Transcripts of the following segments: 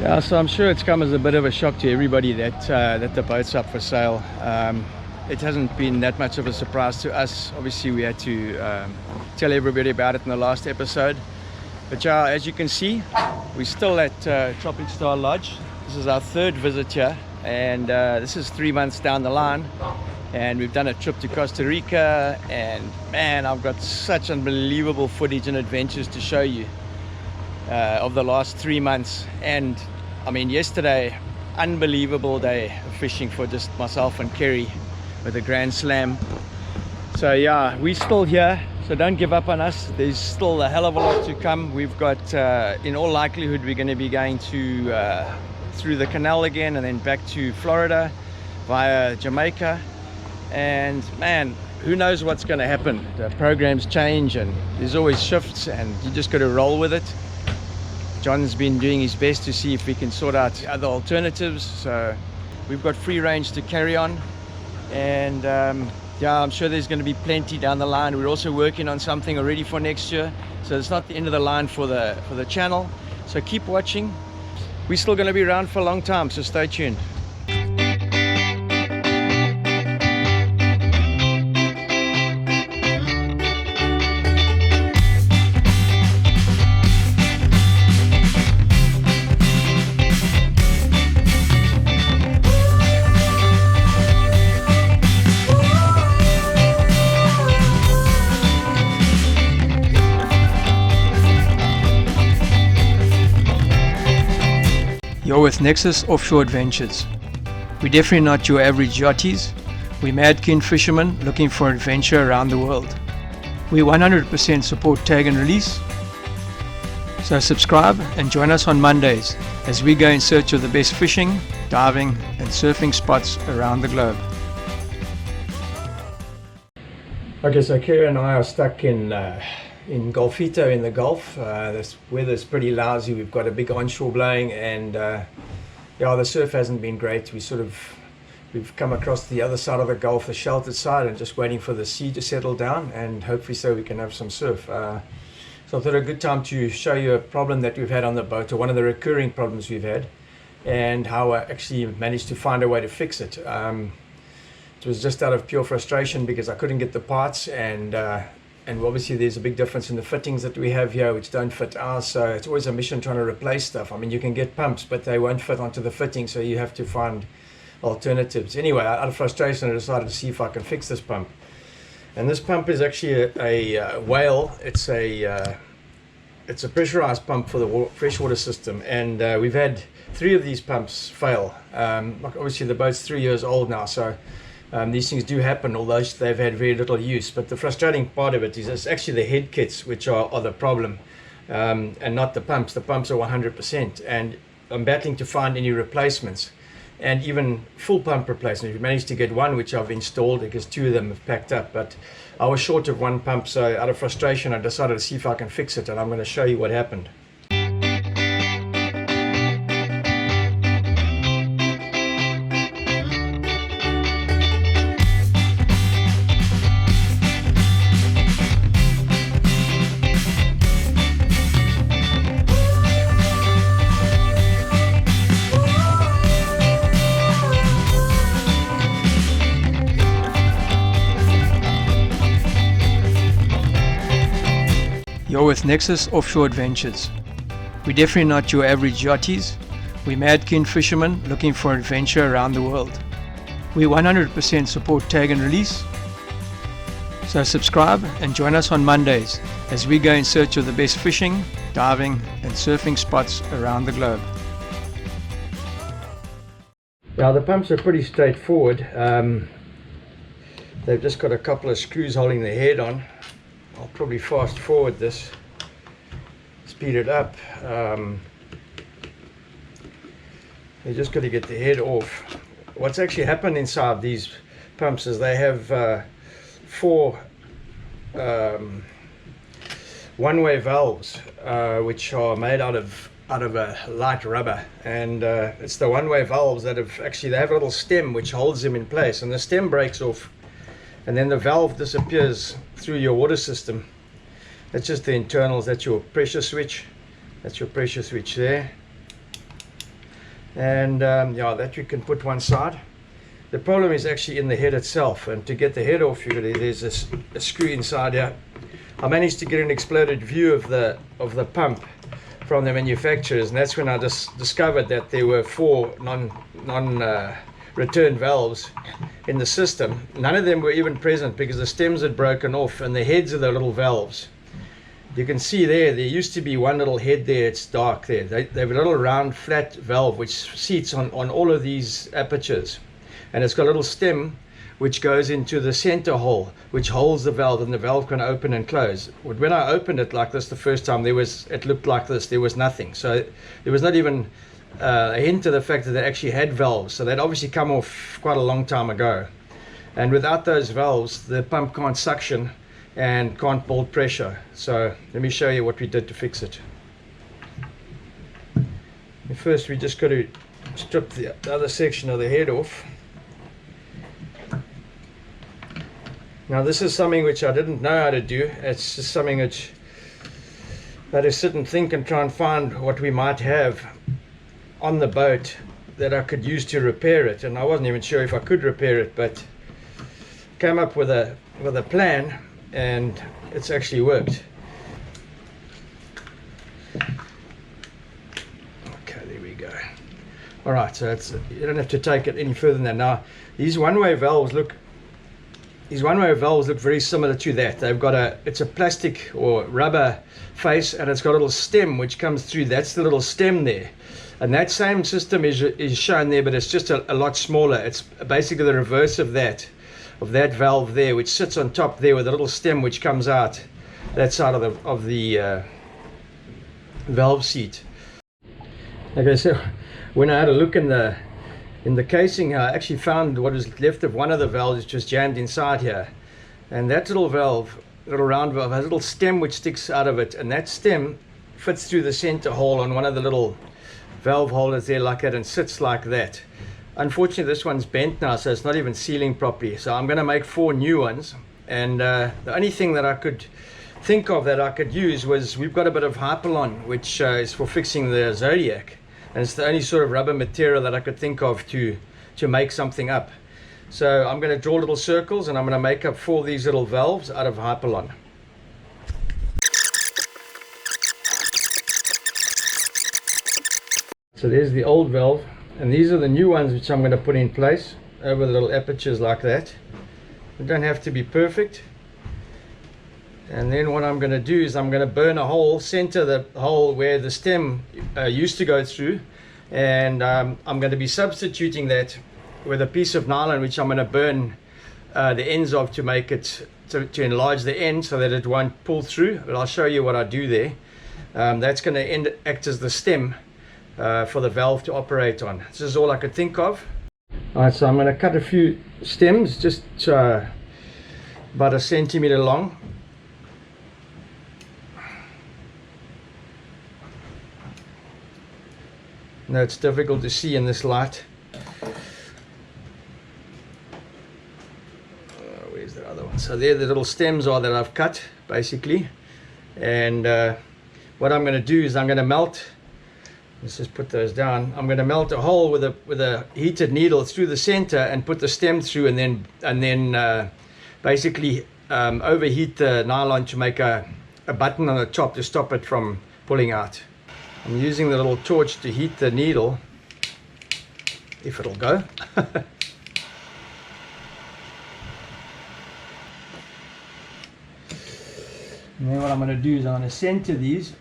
Yeah, so I'm sure it's come as a bit of a shock to everybody that the boat's up for sale. It hasn't been that much of a surprise to us. Obviously we had to tell everybody about it in the last episode. But yeah, as you can see, we're still at Tropic Star Lodge. This is our third visit here, and this is 3 months down the line. And we've done a trip to Costa Rica, and man, I've got such unbelievable footage and adventures to show you of the last 3 months. And I mean, yesterday, unbelievable day of fishing for just myself and Kerry with a Grand Slam. So yeah, we're still here, so don't give up on us. There's still a hell of a lot to come. We've got in all likelihood we're going to be going to through the canal again, and then back to Florida via Jamaica. And man, who knows what's going to happen. The programs change and there's always shifts, and you just got to roll with it. John's been doing his best to see if we can sort out other alternatives, so we've got free range to carry on. And yeah, I'm sure there's going to be plenty down the line. We're also working on something already for next year, so it's not the end of the line for the channel. So keep watching. We're still going to be around for a long time, so stay tuned. You're with Nexus Offshore Adventures. We're definitely not your average yachties. We're mad keen fishermen looking for adventure around the world. We 100% support tag and release. So subscribe and join us on Mondays as we go in search of the best fishing, diving and surfing spots around the globe. Okay, so Kerry and I are stuck in Golfito in the Gulf. This weather's pretty lousy. We've got a big onshore blowing, and yeah, the surf hasn't been great. We've come across the other side of the Gulf, the sheltered side, and just waiting for the sea to settle down, and hopefully so we can have some surf. So I thought a good time to show you a problem that we've had on the boat, or one of the recurring problems we've had, and how I actually managed to find a way to fix it. It was just out of pure frustration because I couldn't get the parts, and obviously there's a big difference in the fittings that we have here which don't fit ours, so it's always a mission trying to replace stuff. I mean, you can get pumps, but they won't fit onto the fitting, so you have to find alternatives. Anyway, out of frustration I decided to see if I can fix this pump. And this pump is actually a whale. It's a pressurized pump for the freshwater system, and we've had 3 of these pumps fail. Obviously the boat's 3 years old now, so these things do happen, although they've had very little use. But the frustrating part of it is it's actually the head kits which are the problem, and not the pumps. The pumps are 100%, and I'm battling to find any replacements, and even full pump replacements. We managed to get one which I've installed because 2 of them have packed up, but I was short of 1 pump, so out of frustration I decided to see if I can fix it, and I'm going to show you what happened. You're with Nexus Offshore Adventures. We're definitely not your average yachties. We're mad keen fishermen looking for adventure around the world. We 100% support tag and release. So subscribe and join us on Mondays as we go in search of the best fishing, diving and surfing spots around the globe. Now the pumps are pretty straightforward. They've just got a couple of screws holding the head on. I'll probably fast forward this, speed it up. You just got to get the head off. What's actually happened inside these pumps is they have 4 one-way valves, which are made out of a light rubber, and it's the one-way valves that they have a little stem which holds them in place, and the stem breaks off, and then the valve disappears through your water system. That's just the internals. That's your pressure switch. That's your pressure switch there. and yeah, that you can put one side. The problem is actually in the head itself, and to get the head off, there's a screw inside here. I managed to get an exploded view of the pump from the manufacturers, and that's when I just discovered that there were 4 return valves in the system. None of them were even present because the stems had broken off, and the heads of the little valves, you can see there used to be one little head there. It's dark there. They have a little round flat valve which seats on all of these apertures, and it's got a little stem which goes into the center hole, which holds the valve, and the valve can open and close. When I opened it like this the first time, it looked like this. There was nothing. So there was not even a hint of the fact that they actually had valves. So they'd obviously come off quite a long time ago. And without those valves, the pump can't suction and can't build pressure. So let me show you what we did to fix it. First, we just got to strip the other section of the head off. Now this is something which I didn't know how to do. It's just something which I had to sit and think and try and find what we might have on the boat that I could use to repair it, and I wasn't even sure if I could repair it, but came up with a plan, and it's actually worked. Okay, there we go. All right, so you don't have to take it any further than that. Now these one-way valves look very similar to that. They've got it's a plastic or rubber face, and it's got a little stem which comes through. That's the little stem there, and that same system is shown there, but it's just a lot smaller. It's basically the reverse of that valve there, which sits on top there with a little stem which comes out that side of the valve seat. Okay, so when I had a look in the casing, I actually found what was left of one of the valves just jammed inside here, and that little round valve has a little stem which sticks out of it, and that stem fits through the center hole on one of the little valve holders there like that, and sits like that. Unfortunately, this one's bent now, so it's not even sealing properly, so I'm going to make 4 new ones. And the only thing that I could think of that I could use was, we've got a bit of Hypalon which is for fixing the Zodiac, and it's the only sort of rubber material that I could think of to make something up. So I'm going to draw little circles, and I'm going to make up 4 of these little valves out of Hypalon. So there's the old valve, and these are the new ones which I'm going to put in place over the little apertures like that. They don't have to be perfect. And then what I'm going to do is I'm going to burn a hole, center the hole where the stem used to go through, and I'm going to be substituting that with a piece of nylon which I'm going to burn the ends of to make it to enlarge the end so that it won't pull through. But I'll show you what I do there. That's going to act as the stem for the valve to operate on. This is all I could think of. Alright, so I'm going to cut a few stems, just about 1 centimeter long. Now it's difficult to see in this light. Where's the other one? So there the little stems are that I've cut basically, and what I'm going to do is I'm going to melt. Let's just put those down. I'm going to melt a hole with a heated needle through the center and put the stem through, and then basically overheat the nylon to make a button on the top to stop it from pulling out. I'm using the little torch to heat the needle, if it'll go. And then what I'm going to do is I'm going to center these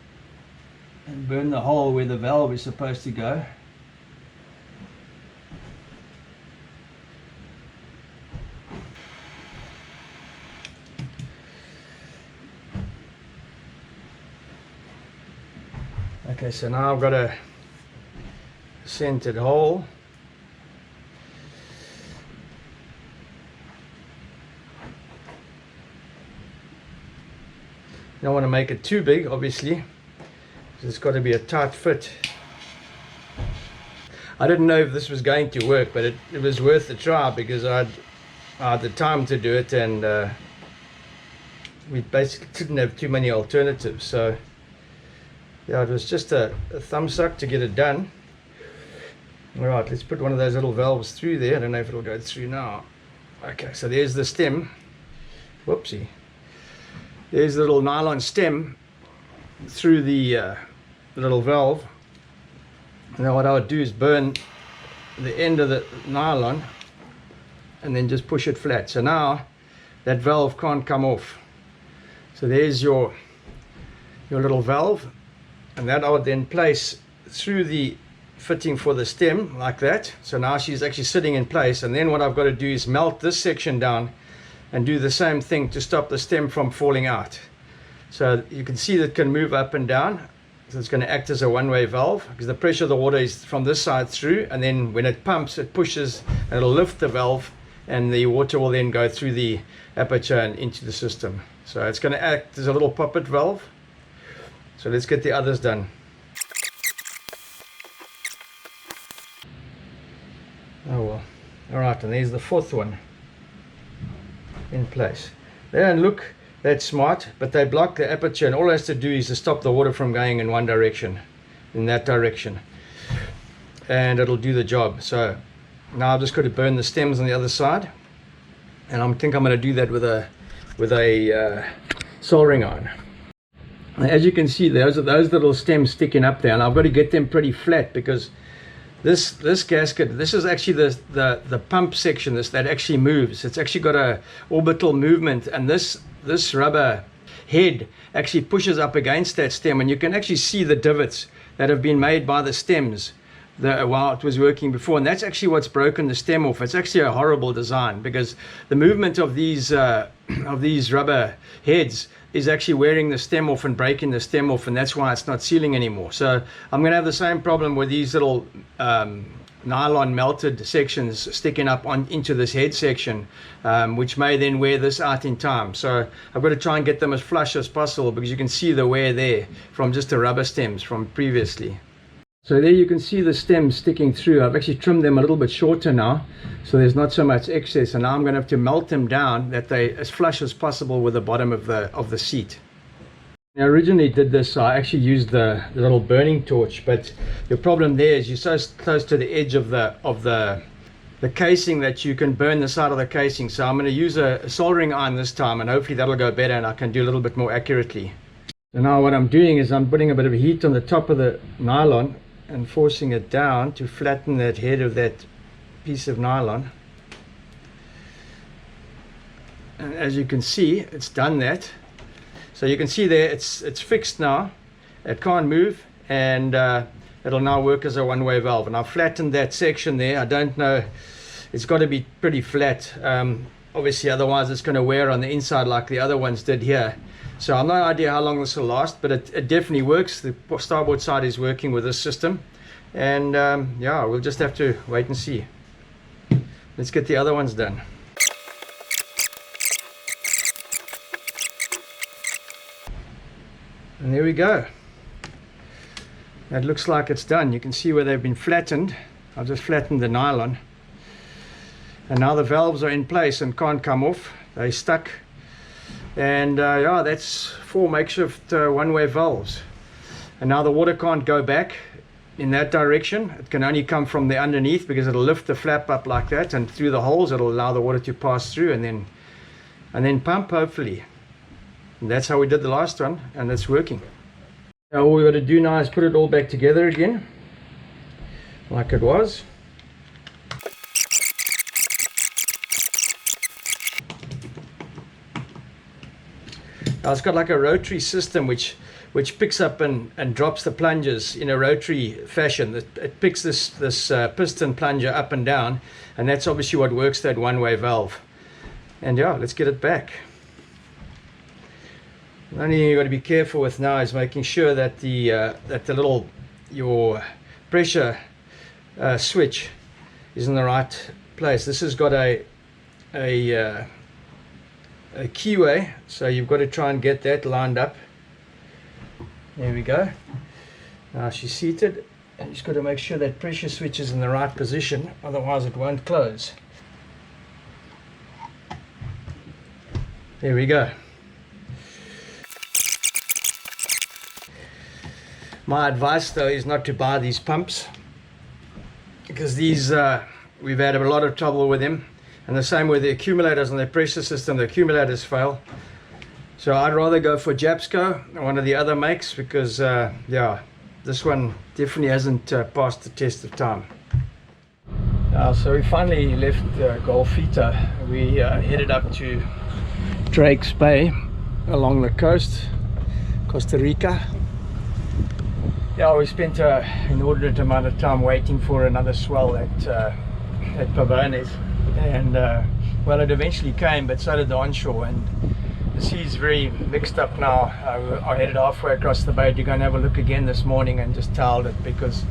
and burn the hole where the valve is supposed to go. Okay, so now I've got a centered hole. You don't want to make it too big, obviously. It's got to be a tight fit. I didn't know if this was going to work, but it was worth the try because I had the time to do it, and we basically didn't have too many alternatives. So yeah, it was just a thumb suck to get it done. All right, let's put one of those little valves through there. I don't know if it'll go through now. Okay, so there's the stem. Whoopsie. There's the little nylon stem through the little valve. Now what I would do is burn the end of the nylon and then just push it flat. So now that valve can't come off. So there's your little valve, and that I would then place through the fitting for the stem like that. So now she's actually sitting in place, and then what I've got to do is melt this section down and do the same thing to stop the stem from falling out. So you can see that it can move up and down. So it's going to act as a one-way valve because the pressure of the water is from this side through, and then when it pumps it pushes and it'll lift the valve, and the water will then go through the aperture and into the system. So it's going to act as a little poppet valve. So let's get the others done. Oh well. Alright, and there's the fourth one in place. They don't look that smart, but they block the aperture, and all it has to do is to stop the water from going in one direction, in that direction, and it'll do the job. So now I've just got to burn the stems on the other side, and I think I'm going to do that with a soldering iron. As you can see, those little stems sticking up there, and I've got to get them pretty flat because this gasket, this is actually the pump section that actually moves. It's actually got a orbital movement, and this rubber head actually pushes up against that stem, and you can actually see the divots that have been made by the stems while it was working before, and that's actually what's broken the stem off. It's actually a horrible design because the movement of these rubber heads is actually wearing the stem off and breaking the stem off, and that's why it's not sealing anymore. So I'm going to have the same problem with these little nylon melted sections sticking up into this head section, which may then wear this out in time. So I've got to try and get them as flush as possible because you can see the wear there from just the rubber stems from previously. So there you can see the stems sticking through. I've actually trimmed them a little bit shorter now, so there's not so much excess, and now I'm going to have to melt them down that they as flush as possible with the bottom of the seat. I originally did this, I actually used the little burning torch, but the problem there is you're so close to the edge of the casing that you can burn the side of the casing. So I'm going to use a soldering iron this time, and hopefully that'll go better and I can do a little bit more accurately. So now what I'm doing is I'm putting a bit of heat on the top of the nylon and forcing it down to flatten that head of that piece of nylon. And as you can see, it's done that. So you can see there it's fixed now, it can't move, and it'll now work as a one-way valve. And I've flattened that section there. I don't know, it's got to be pretty flat, obviously, otherwise it's going to wear on the inside like the other ones did here. So I've no idea how long this will last, but it definitely works. The starboard side is working with this system, and yeah, we'll just have to wait and see. Let's get the other ones done. And there we go. That looks like it's done. You can see where they've been flattened. I've just flattened the nylon, and now the valves are in place and can't come off. They're stuck. And yeah, that's 4 makeshift one-way valves. And now the water can't go back in that direction. It can only come from the underneath because it'll lift the flap up like that, and through the holes it'll allow the water to pass through and then pump, hopefully. And that's how we did the last one, and it's working. Now all we've got to do now is put it all back together again like it was. Now it's got like a rotary system which picks up and drops the plungers in a rotary fashion. It picks this piston plunger up and down, and that's obviously what works that one-way valve. And yeah, let's get it back. The only thing you've got to be careful with now is making sure that your pressure switch is in the right place. This has got a keyway, so you've got to try and get that lined up. There we go. Now she's seated, and you've got to make sure that pressure switch is in the right position, otherwise it won't close. There we go. My advice though is not to buy these pumps. because these we've had a lot of trouble with them, and the same with the accumulators on the pressure system. The accumulators fail, so I'd rather go for Japsco, one of the other makes, because yeah, this one definitely hasn't passed the test of time. So we finally left Golfito. We headed up to Drake's Bay along the coast, Costa Rica. Yeah, we spent an inordinate amount of time waiting for another swell at Pavones, and well, it eventually came, but so did the onshore, and the sea's very mixed up now. I headed halfway across the bay to go and have a look again this morning, and just towed it because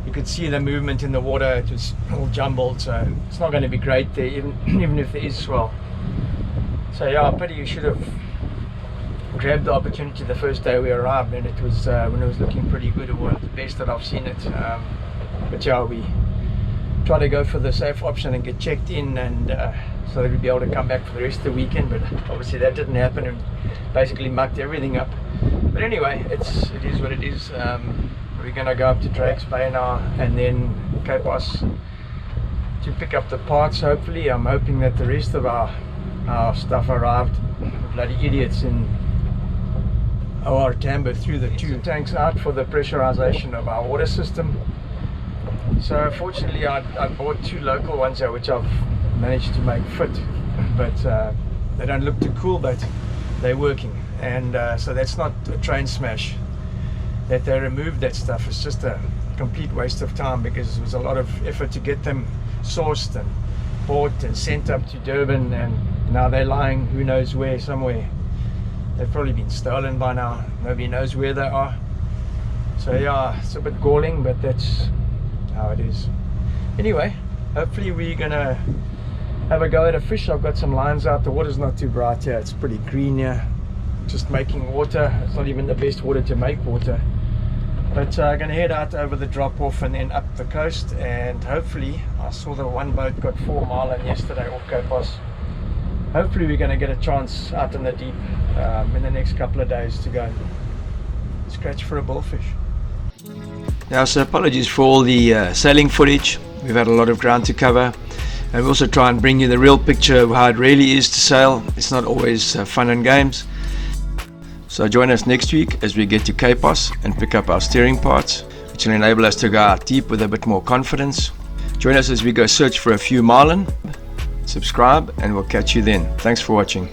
you could see the movement in the water. It was all jumbled, so it's not going to be great there, even if there is swell. So yeah, I pity you should have grabbed the opportunity the first day we arrived, and it was when it was looking pretty good. It was the best that I've seen it. But yeah, we try to go for the safe option and get checked in, and so that we'd be able to come back for the rest of the weekend. But obviously that didn't happen, and basically mucked everything up. But anyway, it is what it is. We're going to go up to Drake's Bay now, and then Costa to pick up the parts. Hopefully, I'm hoping that the rest of our stuff arrived. Bloody idiots in OR Tambo threw the 2 tanks out for the pressurization of our water system. So fortunately, I bought 2 local ones here, which I've managed to make fit, but they don't look too cool, but they're working. And so that's not a train smash that they removed that stuff. It's just a complete waste of time, because it was a lot of effort to get them sourced and bought and sent up to Durban, and now they're lying who knows where, somewhere. They've probably been stolen by now. Nobody knows where they are. So yeah, it's a bit galling, but that's how it is. Anyway, hopefully we're gonna have a go at a fish. I've got some lines out. The water's not too bright here. It's pretty green here. Just making water. It's not even the best water to make water. But I'm going to head out over the drop off and then up the coast, and hopefully, I saw the one boat got 4 mile yesterday off Costa. Hopefully we're going to get a chance out in the deep in the next couple of days to go and scratch for a bullfish. Now, so apologies for all the sailing footage. We've had a lot of ground to cover, and we also try and bring you the real picture of how it really is to sail. It's not always fun and games. So join us next week as we get to Costa and pick up our steering parts, which will enable us to go out deep with a bit more confidence. Join us as we go search for a few marlin. Subscribe, and we'll catch you then. Thanks for watching.